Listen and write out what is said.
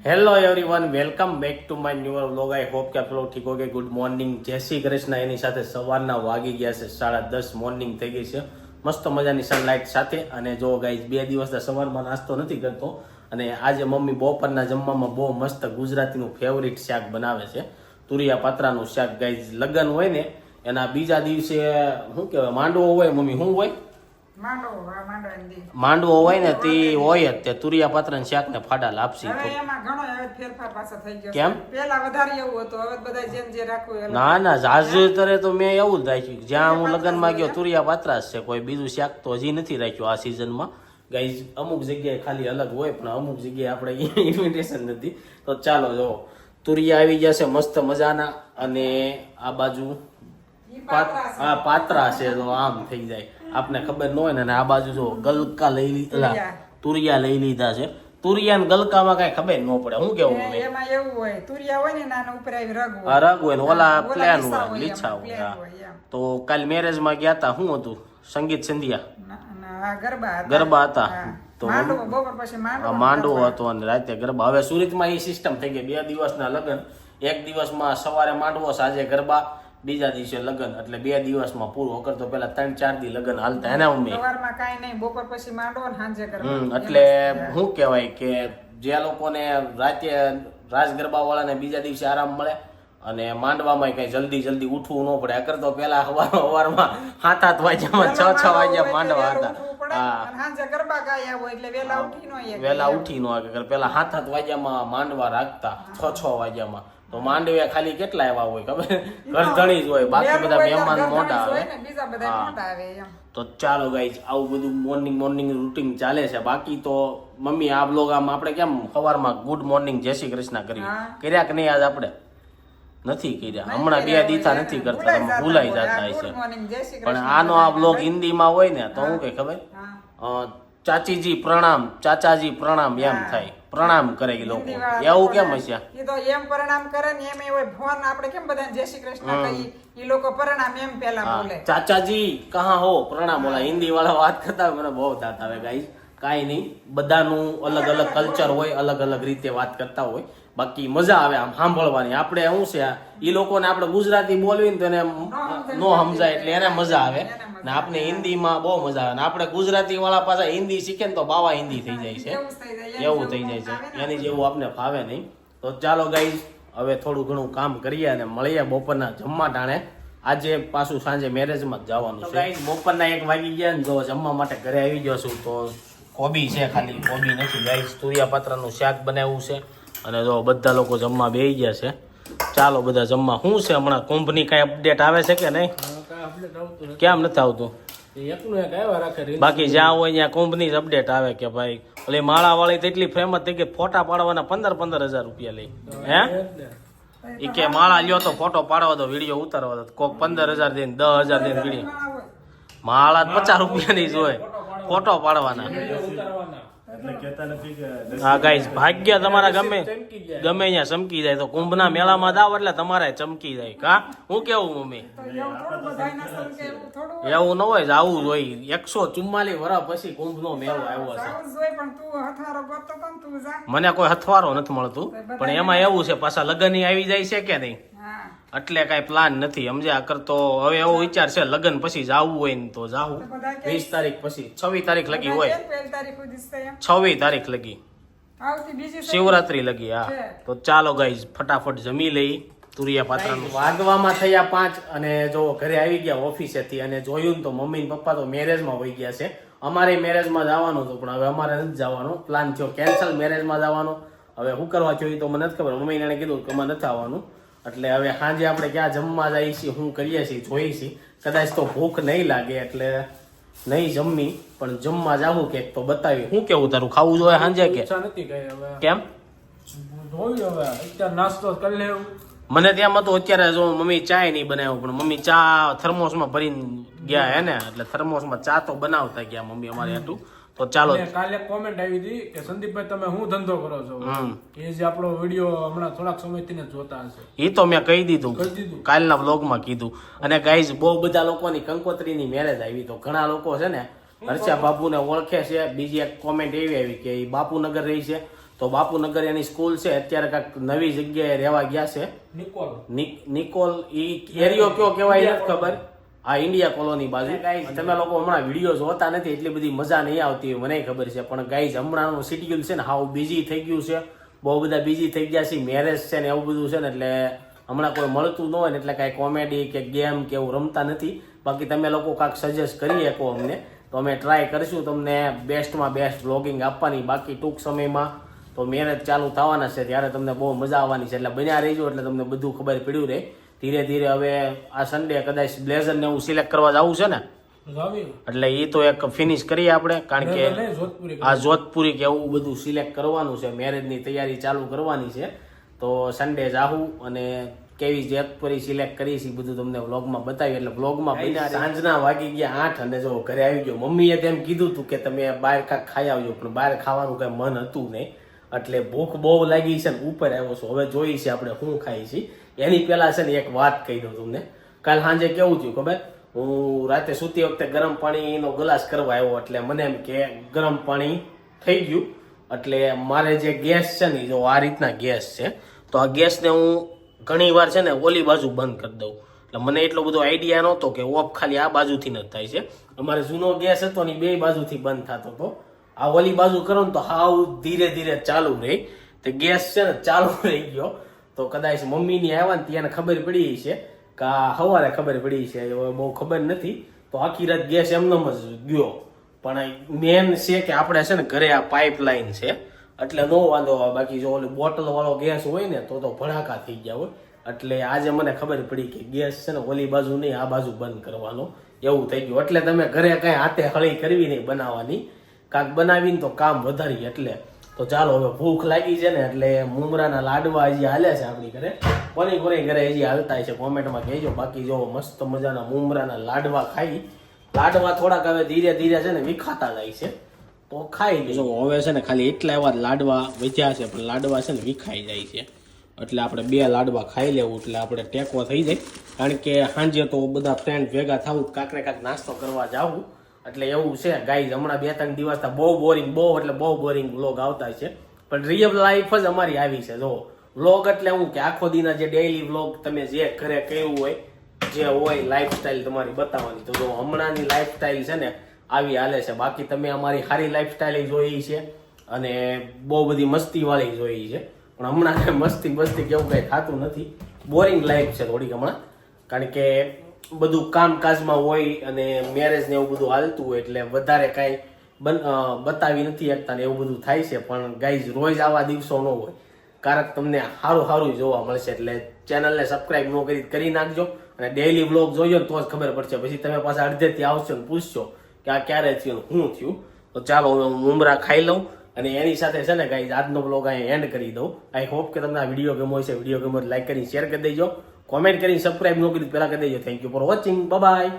Hello everyone welcome back to my new vlog I hope કે આપ લોકો ઠીક હોગે ગુડ મોર્નિંગ જય શ્રી કૃષ્ણ એની સાથે સવારના વાગી ગયા છે 10:30 મોર્નિંગ થઈ ગઈ છે મસ્ત મજાની સનલાઇટ સાથે અને જો ગાઈઝ બે દિવસના સવારમાં નાસ્તો નથી કરતો અને આજે મમ્મી બપોરના જમવામાં બહુ મસ્ત ગુજરાતીનું ફેવરિટ શાક બનાવે છે તુરિયા પાત્રાનું શાક ગાઈઝ લગન હોય ને એના બીજા દિવસે શું કહેવાય માંડવો હોય મમ્મી શું હોય માંડવો હોય ને તે હોય જ તે તુરિયા પાત્રા શાક ને ફાડા લાપસી કેમ ના ના જાજુતરે તો મેં એવું જ રાખ્યું જ્યાં હું લગ્નમાં ગયો તુરિયા પાત્રા છે કોઈ બીજું શાક તો હજી નથી રાખ્યું આ સિઝનમાં ગાઈઝ અમુક જગ્યાએ ખાલી અલગ હોય પણ અમુક જગ્યાએ આપણે ઇન્વિટેશન નથી તો ચાલો જો તુરિયા આવી ગયા છે મસ્ત મજાના અને આ બાજુ પાત્રા છે તો આમ થઈ જાય આપને ખબર ન હોય ને આ બાજુ જો ગલકા લઈ લીધા તુરિયા લઈ લીધા છે તુરિયા ને ગલકામાં કઈ ખબર ન પડે શું કેવું એમાં એવું હોય તુરિયા હોય ને નાના ઉપર આવી રગ હોય ને ઓલા પ્લેન હોય લીછા હોય તો કાલ મેરેજ માં ગયા હતા શું હતું સંગીત સંધ્યા ગરબા હતા તો માંડવો હતો અને રાતે ગરબા હવે સુરતમાં એ સિસ્ટમ થઈ ગઈ 2 દિવસના લગ્ન એક દિવસમાં સવારે માંડવો સાંજે ગરબા બીજા દિવસે લગન એટલે 2 દિવસમાં પૂરું અગર તો પેલા 3-4 દી લગન હાલતા એના મમ્મી સવારમાં કાઈ નહીં બપોર પછી માંડવો ને સાંજે ગરબા એટલે શું કહેવાય કે જે લોકોને રાતે રાસ ગરબા વાળાને બીજા દિવસે આરામ મળે અને માંડવામાં કઈ જલ્દી ઉઠવું ન પડે અગર તો પેલા સવારમાં 7 વાગ્યામાં 6 વાગ્યા માંડવા હતા વેલા ઉઠી નો આવે પેલા 7 વાગ્યામાં માંડવા રાખતા 6 વાગ્યામાં તો માંડવે ખાલી કેટલા એવા હોય ખબર ઘરધણી જ હોય બાકી બધા મહેમાન મોટા આવે તો ચાલો ગાઈઝ આવું બધું મોર્નિંગ રૂટીન ચાલે છે બાકી તો મમ્મી આ બ્લોગ આમ આપણે કેમ સવારમાં ગુડ મોર્નિંગ જય શ્રી કૃષ્ણ કર્યા કે નહીં આજ આપણે નથી કર્યા હમણાં 2 દીથા નથી કરતા ભૂલાઈ જતા છે પણ આનો આ બ્લોગ હિન્દીમાં હોય ને તો હું કઈ ખબર ચાચીજી પ્રણામ ચાચાજી પ્રણામ એમ થાય પ્રણામ કરે એ લોકો એવું કેમ હશે એ તો એમ પ્રણામ કરે ને એમ હોય ફોન આપણે કેમ બધા જય શ્રી કૃષ્ણ કહીએ એ લોકો પ્રણામ એમ પહેલા બોલે ચાચાજી કહા હો પ્રણામ ઓલા હિન્દી વાળા વાત કરતા મને બહુ દાંત આવે ગાઈસ કાઈ નહીં બધાનું અલગ અલગ કલ્ચર હોય અલગ અલગ રીતે વાત કરતા હોય બાકી મજા આવે આમ સાંભળવાની આપણે શું છે એ લોકોને આપણે ગુજરાતી બોલવી ને તો એને નો સમજાય એટલે એને મજા આવે ને આપણે હિન્દીમાં બહુ મજા આવે ને આપણે ગુજરાતી વાળા પાછા હિન્દી શીખે ને તો બાવા હિન્દી થઈ જાય છે એવું થઈ જાય છે એની જેવું આપણે ફાવે નહીં તો ચાલો ગાઈઝ હવે થોડું ઘણું કામ કરીએ અને મળીએ બપોરના જમવા ટાણે આજે પાછું સાંજે મેરેજમાં જ જવાનું છે ગાઈઝ બપોરના 1 વાગી ગયા ને જો જમવા માટે ઘરે આવી ગયો છું તો કોબી છે ખાલી કોબી નથી ગાઈઝ તુરિયા પાત્રાનું શાક બનાવ્યું છે અને જો બધા લોકો જમવા બેસી ગયા છે ચાલો બધા જમવા શું છે હમણાં કુંભની કઈ અપડેટ આવે છે કે નહીં કેમ નથી આવતું બાકી જ્યાં હોય ત્યાં કુંભની જ અપડેટ આવે કે ભાઈ ઓલી માળા વાળી તેટલી ફેમસ થઈ ગઈ ફોટા પાડવાના 15,000 રૂપિયા લઈ હે એ કે માળા લ્યો તો ફોટો પાડવા દો વિડીયો ઉતારવા દો કોક 15,000 દઈને 10,000 દઈને વિડીયો માળા 50 રૂપિયાની જ હોય ફોટો પાડવાના હા ગાઈસ ભાગ્ય તમારા ગમે અહીંયા ચમકી જાય તો કુંભના મેળામાં જાવ એટલે તમારે ચમકી જાય કા હું કેવું મમ્મી એવું ન હોય આવું જ હોય 144 વર્ષ પછી કુંભનો મેળો આવ્યો છે મને કોઈ હથવારો નથી મળતું પણ એમાં એવું છે પાછા લગ્ન આવી જાય છે કે નહીં એટલે કઈ પ્લાન નથી સમજ્યા કરતો હવે એવો વિચાર છે લગ્ન પછી જાવું હોય ને તો જાવું 20 તારીખ પછી 26 તારીખ લગી હોય 26 તારીખ લગી શિવરાત્રી લગી હા તો ચાલો ગાઈઝ ફટાફટ જમી લઈ તુરિયા પાત્રાનું વાગવામાં થયા 5 અને જો ઘરે આવી ગયા ઓફિસેથી અને જોયું ને તો મમ્મી ને પપ્પા તો મેરેજમાં વહી ગયા છે અમારે મેરેજમાં જવાનું હતું પણ હવે અમારે નથી જવાનું પ્લાન થયો કેન્સલ મેરેજમાં જવાનું હવે શું કરવા જોઈએ તો મને નથી ખબર મમ્મીને એને કીધું કે અમારે નથી આવવાનું એટલે હવે સાંજે આપણે ક્યાં જમવા જઈએ છીએ શું કરીએ છીએ જોઈએ છીએ કદાચ તો ભૂખ નહીં લાગે એટલે નહીં જમી પણ જમવા જાવું કે તો બતાવી શું કેવું તારું ખાવું જોઈએ સાંજે કે કેમ નાસ્તો કરી લેવું મને ત્યાં હતું અત્યારે જો મમ્મી ચા નહીં બનાવ્યો પણ મમ્મી ચા થર્મોસમાં ભરીને ગયા હે ને એટલે થર્મોસમાં ચા તો બનાવતા ગયા મમ્મી અમારે હતું તો ચાલો કાલે કોમેન્ટ આવી હતી કે સંદીપભાઈ તમે શું ધંધો કરો છો એ જે આપણો વિડીયો હમણાં થોડાક સમયથી જોતા હશે એ તો મેં કહી દીધું કાલના વ્લોગમાં કીધું અને ગાઈઝ બહુ બધા લોકોની કંકોત્રીની મેરેજ આવી તો ઘણા લોકો છે ને હર્ષા બાપુને ઓળખે છે બીજી એક કોમેન્ટ એવી આવી કે એ બાપુનગર રહી છે તો બાપુનગર એની સ્કૂલ છે, અત્યારે કાંઈક નવી જગ્યાએ રહેવા ગયા છે. નિકોલ નિકોલ ઈ એરિયો કયો કહેવાય નથી ખબર. આ ઇન્ડિયા કોલોની બાજુ. ગાઈઝ તમે લોકો હમણાં વિડીયો જોતા નથી એટલી બધી મજા નહીં આવતી મને ખબર છે, પણ ગાઈઝ હમણાંનું શેડ્યુલ છે ને હાવ બિઝી થઈ ગયું છે, બહુ બધા બિઝી થઈ ગયા છે, મેરેજ છે ને એવું બધું છે ને, એટલે હમણાં કોઈ મળતું ન હોય ને એટલે કાંઈ કોમેડી કે ગેમ કે એવું રમતા નથી. બાકી તમે લોકો કાંઈક સજેસ્ટ કરી શકો અમને તો અમે ટ્રાય કરીશું તમને બેસ્ટમાં બેસ્ટ વ્લોગિંગ આપવાની. બાકી ટૂંક સમયમાં તો મેરેજ ચાલુ થવાના છે ત્યારે તમને બહુ મજા આવવાની છે, એટલે બન્યા રહીજો એટલે તમને બધું ખબર પડ્યું રહે. ધીરે ધીરે હવે આ સન્ડે કદાચ બ્લેઝર ને હું સિલેક્ટ કરવા જવું છે ને, એટલે એ તો એક ફિનિશ કરીએ આપણે, કારણ કે આ જોધપુરી કે એવું બધું સિલેક્ટ કરવાનું છે, મેરેજની તૈયારી ચાલુ કરવાની છે. તો સન્ડે જાહું અને કેવી જોધપુરી સિલેક્ટ કરી છે બધું તમને વ્લોગમાં બતાવ્યું. એટલે વ્લોગમાં સાંજના વાગી ગયા 8 અને જો ઘરે આવી ગયો. મમ્મીએ તેમ કીધું હતું કે તમે બહાર કાંઈક ખાઈ આવજો, પણ બહાર ખાવાનું કઈ મન હતું નહીં, એટલે ભૂખ બહુ લાગી છે ને ઉપર આવ્યો છું. હવે જોઈએ છે આપણે શું ખાઈ છીએ. એની પહેલા છે ને એક વાત કહી દઉં તમને. કાલ સાંજે કેવું થયું ખબર, હું રાતે સૂતી વખતે ગરમ પાણીનો ગ્લાસ કરવા આવ્યો, એટલે મને એમ કે ગરમ પાણી થઈ ગયું. એટલે મારે જે ગેસ છે ને જો આ રીતના ગેસ છે, તો આ ગેસને હું ઘણી વાર છે ને ઓલી બાજુ બંધ કરી દઉં. એટલે મને એટલો બધો આઈડિયા નહોતો કે ઓફ ખાલી આ બાજુથી જ થાય છે. અમારે જૂનો ગેસ હતો ને બે બાજુથી બંધ થતો હતો. આ ઓલી બાજુ કરો ને તો હાવ ધીરે ધીરે ચાલુ રહી. તે ગેસ છે ને ચાલુ રહી ગયો. તો કદાચ મમ્મીની આવ્યા ને ત્યાં ખબર પડી છે કે સવારે ખબર પડી છે, બહુ ખબર નથી. તો આખી રાત ગેસ એમનેમ જ ગયો. પણ મેન છે કે આપણે છે ને ઘરે આ પાઇપલાઇન છે એટલે નો વાંધો આવે. બાકી જો ઓલી બોટલ વાળો ગેસ હોય ને તો ભડાકા થઈ ગયા હોય. એટલે આજે મને ખબર પડી કે ગેસ છે ને ઓલી બાજુ નહીં આ બાજુ બંધ કરવાનો એવું થઈ ગયું. એટલે તમે ઘરે કઈ હાથે હળી કરવી નહીં બનાવવાની, કાંક બનાવીને તો કામ વધારી. એટલે તો ચાલો હવે ભૂખ લાગી છે ને એટલે મુમરાના લાડવા હજી હાલે છે આપણી ઘરે. કોની ઘરે હજી હાલતા છે કોમેન્ટમાં કહેજો. બાકી જો મસ્ત મજાના મુમરાના લાડવા ખાઈ. લાડવા થોડાક હવે ધીરે ધીરે છે ને વિખાતા જાય છે તો ખાઈ લઈશું. હવે છે ને ખાલી એટલા એવા લાડવા વધ્યા છે, પણ લાડવા છે ને વિખાઈ જાય છે. એટલે આપણે 2 લાડવા ખાઈ લેવું એટલે આપણે ટેકો થઈ જાય. કારણ કે સાંજે તો બધા ફ્રેન્ડ ભેગા થવું, કાંક ને કાંક નાસ્તો કરવા જાવું. એટલે એવું છે ગાઈઝ. હમણાં 2-3 દિવસ બહુ બોરિંગ, બહુ બોરિંગ વ્લોગ આવતા છે, પણ રિયલ લાઈફ જ અમારી આવી છે. જો વ્લોગ એટલે હું કે આખો દિના જે ડેઈલી વ્લોગ તમે જે ઘરે કર્યું હોય, જે હોય લાઈફસ્ટાઈલ તમારી બતાવવાની. તો જો હમણાંની લાઈફસ્ટાઈલ છે ને આવી હાલે છે. બાકી તમે અમારી સારી લાઈફસ્ટાઈલ જોઈ છે અને બહુ બધી મસ્તી વાળી જોઈ છે, પણ હમણાં કઈ મસ્તી કેવું કઈ થતું નથી. બોરિંગ લાઈફ છે થોડીક હમણાં, કારણ કે બધું કામકાજમાં હોય અને મેરેજ ને એવું બધું હાલતું હોય એટલે વધારે કાંઈ બતાવી નથી શકતા ને એવું બધું થાય છે. પણ ગાઈઝ રોજ આવા દિવસો ન હોય, કારણ તમને સારું જોવા મળશે. એટલે ચેનલને સબસ્ક્રાઈબ ન કરી નાખજો અને ડેઈલી વ્લોગ જોજો ને તો જ ખબર પડશે. પછી તમે પાછા અડધેથી આવશો ને પૂછશો કે આ ક્યારે થયું શું થયું. તો ચાલો હવે હું મુમરા ખાઈ લઉં અને એની સાથે છે ને ગાઈઝ આજનો વ્લોગ અહીં એન્ડ કરી દઉં. આઈ હોપ કે તમને આ વિડીયો ગમ્યો હશે. વિડીયો ગમ્યો લાઈક કરી શેર કરી દેજો, કોમેન્ટ કરી સબસ્ક્રાઈબ ન કરી પહેલા કરી દેજો. Thank you for watching. By.